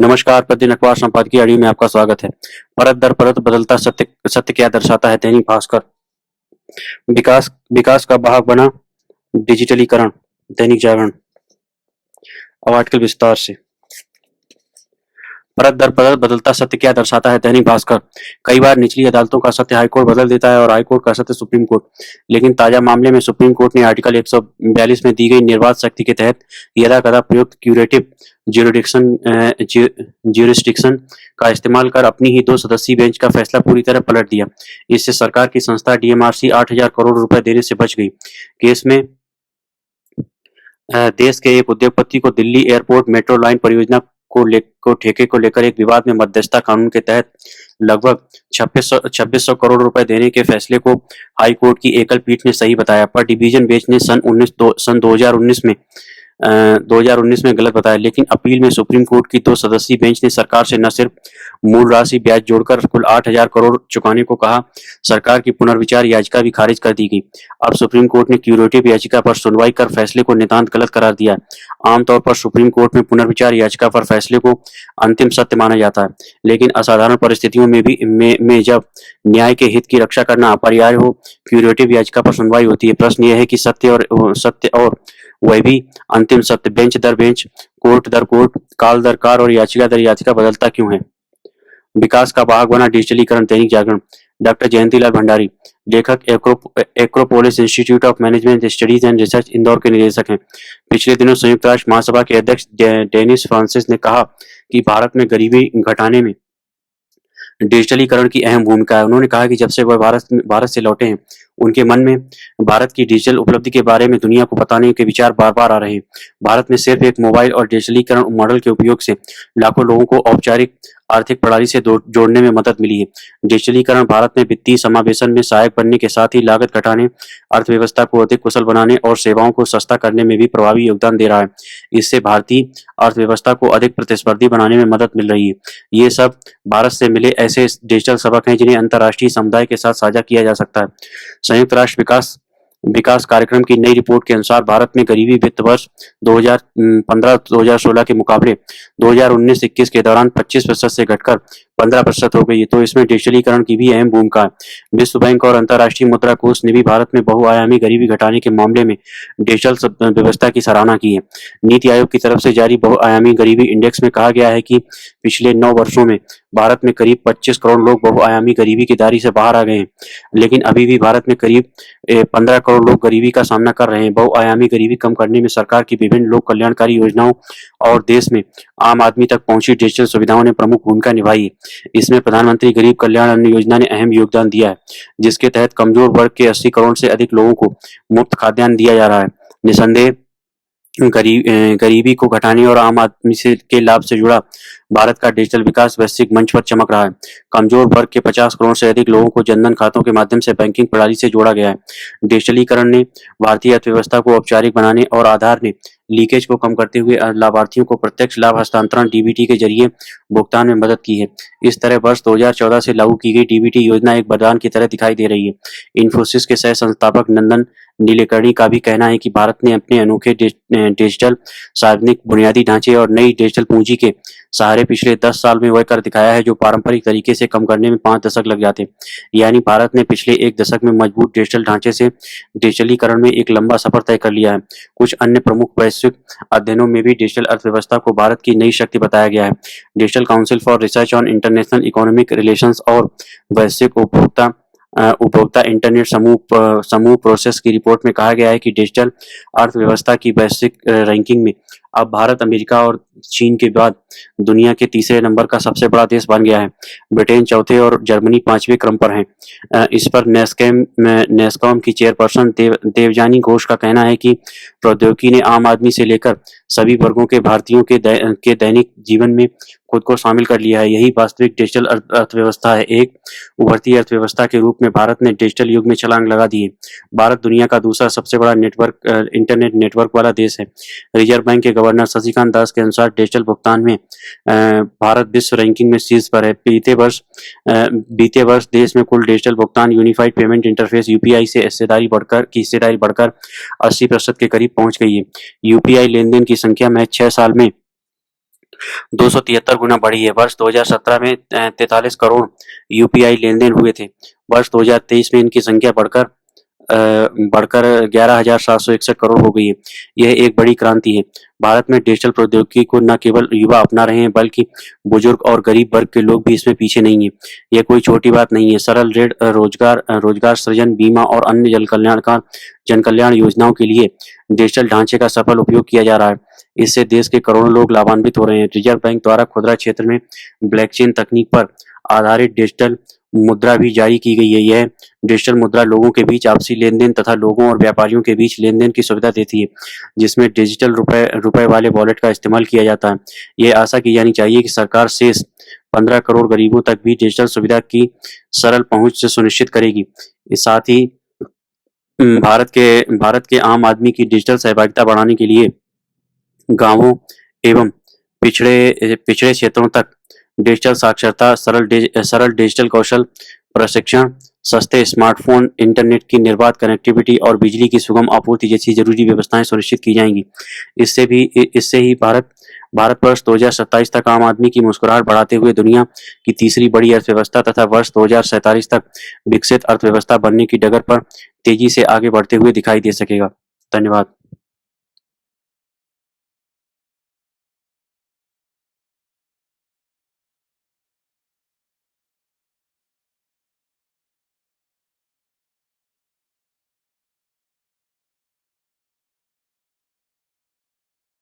नमस्कार, प्रतिदिन अखबार संपादकीय ऑडियो में आपका स्वागत है। परत दर परत बदलता सत्य सत्य क्या दर्शाता है? दैनिक भास्कर। विकास विकास का वाहक बना डिजिटलीकरण। दैनिक जागरण। अब आर्टिकल विस्तार से। परत दर परत बदलता सत्य क्या दर्शाता है? दैनिक भास्कर। कई बार निचली अदालतों का सत्य हाईकोर्ट बदल देता है और हाईकोर्ट का सत्य सुप्रीम कोर्ट। लेकिन ताजा मामले में सुप्रीम कोर्ट ने आर्टिकल 142 में दी गई निर्वात शक्ति के तहत यदाकदा प्रयुक्त क्यूरेटिव ज्यूरिस्डिक्शन का इस्तेमाल कर अपनी ही 2 सदस्यीय बेंच का फैसला पूरी तरह पलट दिया। इससे सरकार की संस्था डीएमआरसी 8,000 करोड़ रुपए देने से बच गई। केस में देश के एक उद्योगपति को दिल्ली एयरपोर्ट मेट्रो लाइन परियोजना को ठेके को लेकर एक विवाद में मध्यस्थता कानून के तहत लगभग 2600 करोड़ रुपए देने के फैसले को हाई कोर्ट की एकल पीठ ने सही बताया, पर डिवीजन बेंच ने सन 2019 में गलत बताया। लेकिन अपील में सुप्रीम कोर्ट की 2 सदस्यीय बेंच ने सरकार से न सिर्फ मूल राशि ब्याज जोड़कर कुल 8,000 करोड़ चुकाने को कहा, सरकार की पुनर्विचार याचिका भी खारिज कर दी गई। अब सुप्रीम कोर्ट ने क्यूरेटिव याचिका पर सुनवाई कर फैसले को नितांत गलत करार दिया। आमतौर पर सुप्रीम कोर्ट में पुनर्विचार याचिका पर फैसले को अंतिम सत्य माना जाता है, लेकिन असाधारण परिस्थितियों में जब न्याय के हित की रक्षा करना अपरिहार्य हो, क्यूरेटिव याचिका पर सुनवाई होती है। प्रश्न यह है कि सत्य और वह भी अंतिम सत्य बेंच दर बेंच, कोर्ट दर कोर्ट, काल दर कार और याचिका दर याचिका बदलता क्यों है? विकास का वाहक बना डिजिटलीकरण। दैनिक जागरण। डॉक्टर जयंतीलाल भंडारी, लेखक, Acropolis institute of management studies and research, Indore के निदेशक हैं। पिछले दिनों संयुक्त राष्ट्र महासभा के अध्यक्ष डेनिस फ्रांसिस ने कहा कि भारत में गरीबी घटाने में डिजिटलीकरण की अहम भूमिका है। उन्होंने कहा कि जब से वह भारत से लौटे हैं, उनके मन में भारत की डिजिटल उपलब्धि के बारे में दुनिया को बताने के विचार बार-बार आ रहे हैं। भारत में सिर्फ एक मोबाइल और डिजिटलीकरण मॉडल के उपयोग से लाखों लोगों को औपचारिक आर्थिक प्रणाली से जोड़ने में मदद मिली है। डिजिटलीकरण भारत में वित्तीय समावेशन में सहायक बनने के साथ ही लागत घटाने, अर्थव्यवस्था को अधिक कुशल बनाने और सेवाओं को सस्ता करने में भी प्रभावी योगदान दे रहा है। इससे भारतीय अर्थव्यवस्था को अधिक प्रतिस्पर्धी बनाने में मदद मिल रही है। ये सब भारत से मिले ऐसे डिजिटल सबक हैं जिन्हें अंतर्राष्ट्रीय समुदाय के साथ साझा किया जा सकता है। संयुक्त राष्ट्र विकास कार्यक्रम की नई रिपोर्ट के अनुसार भारत में गरीबी वित्त वर्ष 2015-2016 के मुकाबले 2019-21 के दौरान 25% से घटकर 15% हो गई है, तो इसमें डिजिटलीकरण की भी अहम भूमिका है। विश्व बैंक और अंतर्राष्ट्रीय मुद्रा कोष ने भी भारत में बहुआयामी गरीबी घटाने के मामले में डिजिटल व्यवस्था की सराहना की है। नीति आयोग की तरफ से जारी बहुआयामी गरीबी इंडेक्स में कहा गया है कि पिछले 9 वर्षों में भारत में करीब 25 करोड़ लोग बहुआयामी गरीबी की दायरे से बाहर आ गए हैं, लेकिन अभी भी भारत में करीब 15 करोड़ लोग गरीबी का सामना कर रहे हैं। बहुआयामी गरीबी कम करने में सरकार की विभिन्न लोक कल्याणकारी योजनाओं और देश में आम आदमी तक पहुंची डिजिटल सुविधाओं ने प्रमुख भूमिका निभाई है। इसमें प्रधानमंत्री गरीब कल्याण अन्न योजना ने अहम योगदान दिया है, जिसके तहत कमजोर वर्ग के 80 करोड़ से अधिक लोगों को मुफ्त खाद्यान्न दिया जा रहा है। निसंदेह गरीबी को घटाने और आम आदमी के लाभ से जुड़ा भारत का डिजिटल विकास वैश्विक मंच पर चमक रहा है। कमजोर वर्ग के 50 करोड़ से अधिक लोगों को जनधन खातों के माध्यम से बैंकिंग प्रणाली से जोड़ा गया है। डिजिटलीकरण ने भारतीय अर्थव्यवस्था को औपचारिक बनाने और आधार ने लीकेज को कम करते हुए लाभार्थियों को प्रत्यक्ष लाभ हस्तांतरण डीबीटी के जरिए भुगतान में मदद की है। इस तरह वर्ष 2014 से लागू की गई डीबीटी योजना एक वरदान की तरह दिखाई दे रही है। इन्फोसिस के सह संस्थापक नंदन नीलेकर्णी का भी कहना है कि भारत ने अपने अनोखे डिजिटल सार्वजनिक बुनियादी ढांचे और नई डिजिटल पूंजी के सहारे पिछले 10 साल में वह कर दिखाया है जो पारंपरिक तरीके से कम करने में 5 दशक लग जाते। यानी भारत ने पिछले 1 दशक में मजबूत डिजिटल ढांचे से डिजिटलीकरण में एक लंबा सफर तय कर लिया है। कुछ अन्य प्रमुख वैश्विक अध्ययनों में भी डिजिटल अर्थव्यवस्था को भारत की नई शक्ति बताया गया है। Digital council for research on international economic relations और वैश्विक उपभोक्ता इंटरनेट समूह प्रोसेस की रिपोर्ट में कहा गया है कि डिजिटल अर्थव्यवस्था की वैश्विक रैंकिंग में अब भारत अमेरिका और चीन के बाद दुनिया के तीसरे नंबर का सबसे बड़ा देश बन गया है। ब्रिटेन चौथे और जर्मनी 5वें क्रम पर है। इस पर नेस्कॉम की चेयरपर्सन देवजानी घोष का कहना है कि प्रौद्योगिकी ने आम आदमी से लेकर सभी वर्गों के भारतीयों के दैनिक जीवन में खुद को शामिल कर लिया है। यही वास्तविक डिजिटल अर्थव्यवस्था है। एक उभरती अर्थव्यवस्था के रूप में भारत ने डिजिटल युग में छलांग लगा दी है। भारत दुनिया का दूसरा सबसे बड़ा इंटरनेट नेटवर्क वाला देश है। रिजर्व बैंक के गवर्नर शशिकांत दास के अनुसार डिजिटल भुगतान में भारत विश्व रैंकिंग में शीर्ष पर है। बीते वर्ष देश में कुल डिजिटल भुगतान यूनिफाइड पेमेंट इंटरफेस यूपीआई से हिस्सेदारी बढ़कर 80% के करीब पहुंच गई है। यूपीआई लेनदेन की संख्या में 6 साल में 273 गुना बढ़ी है। वर्ष 2017 में 43 करोड़ यूपीआई लेन-देन हुए थे। वर्ष 2023 में इनकी संख्या बढ़कर 11,761 करोड़ हो गई है। यह एक बड़ी क्रांति है। भारत में डिजिटल प्रौद्योगिकी को न केवल युवा अपना रहे हैं, बल्कि बुजुर्ग और गरीब वर्ग के लोग भी इसमें पीछे नहीं हैं। यह कोई छोटी बात नहीं है। सरल ऋण, रोजगार सृजन, बीमा और अन्य जन कल्याण योजनाओं के लिए डिजिटल ढांचे का सफल उपयोग किया जा रहा है। इससे देश के करोड़ों लोग लाभान्वित हो रहे हैं। रिजर्व बैंक द्वारा खुदरा क्षेत्र में ब्लॉकचेन तकनीक पर आधारित डिजिटल मुद्रा भी जारी की गई है। यह डिजिटल मुद्रा लोगों के बीच आपसी लेन-देन तथा लोगों और व्यापारियों के बीच लेन-देन की सुविधा देती है, जिसमें डिजिटल रुपए वाले वॉलेट का इस्तेमाल किया जाता है। यह आशा की जानी चाहिए कि सरकार शेष 15 करोड़ गरीबों तक भी डिजिटल सुविधा की सरल पहुंच से सुनिश्चित करेगी। इस साथ ही भारत के आम आदमी की डिजिटल सहभागिता बढ़ाने के लिए गांवों एवं पिछड़े क्षेत्रों तक डिजिटल साक्षरता, सरल डिजिटल कौशल प्रशिक्षण, सस्ते स्मार्टफोन, इंटरनेट की निर्बाध कनेक्टिविटी और बिजली की सुगम आपूर्ति जैसी जरूरी व्यवस्थाएं सुनिश्चित की जाएंगी। इससे ही भारत वर्ष 2027 तक आम आदमी की मुस्कुराहट बढ़ाते हुए दुनिया की तीसरी बड़ी अर्थव्यवस्था तथा वर्ष 2047 तक विकसित अर्थव्यवस्था बनने की डगर पर तेजी से आगे बढ़ते हुए दिखाई दे सकेगा। धन्यवाद।